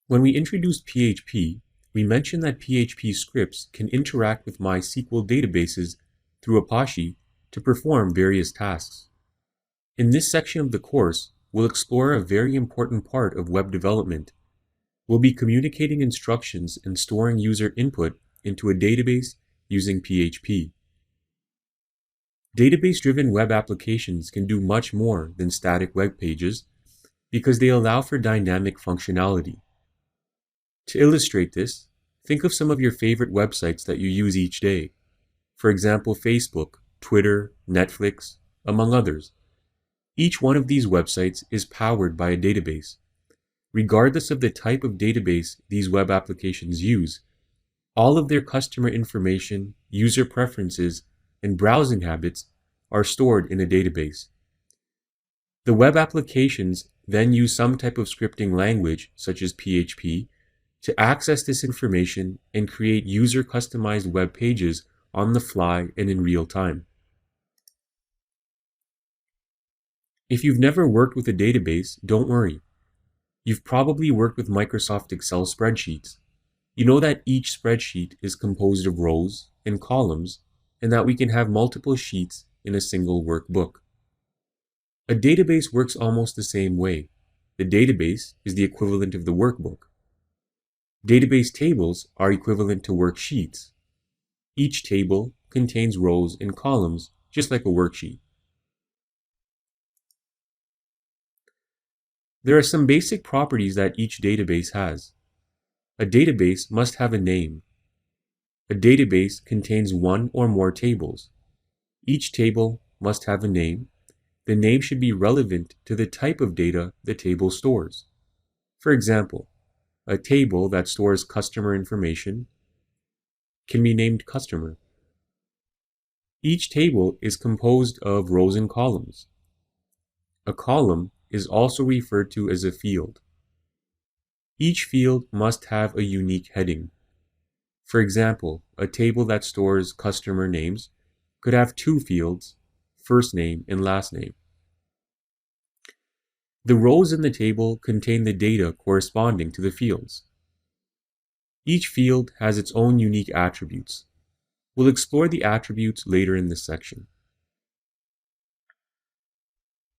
When we introduced PHP, we mentioned that PHP scripts can interact with MySQL databases through Apache to perform various tasks. In this section of the course, we'll explore a very important part of web development. We'll be communicating instructions and storing user input into a database using PHP. Database-driven web applications can do much more than static web pages because they allow for dynamic functionality. To illustrate this, think of some of your favorite websites that you use each day. For example, Facebook, Twitter, Netflix, among others. Each one of these websites is powered by a database. Regardless of the type of database these web applications use, all of their customer information, user preferences, and browsing habits are stored in a database. The web applications then use some type of scripting language, such as PHP, to access this information and create user-customized web pages on the fly and in real time. If you've never worked with a database, don't worry. You've probably worked with Microsoft Excel spreadsheets. You know that each spreadsheet is composed of rows and columns, and that we can have multiple sheets in a single workbook. A database works almost the same way. The database is the equivalent of the workbook. Database tables are equivalent to worksheets. Each table contains rows and columns, just like a worksheet. There are some basic properties that each database has. A database must have a name. A database contains one or more tables. Each table must have a name. The name should be relevant to the type of data the table stores. For example, a table that stores customer information can be named customer. Each table is composed of rows and columns. A column is also referred to as a field. Each field must have a unique heading. For example, a table that stores customer names could have two fields, first name and last name. The rows in the table contain the data corresponding to the fields. Each field has its own unique attributes. We'll explore the attributes later in this section.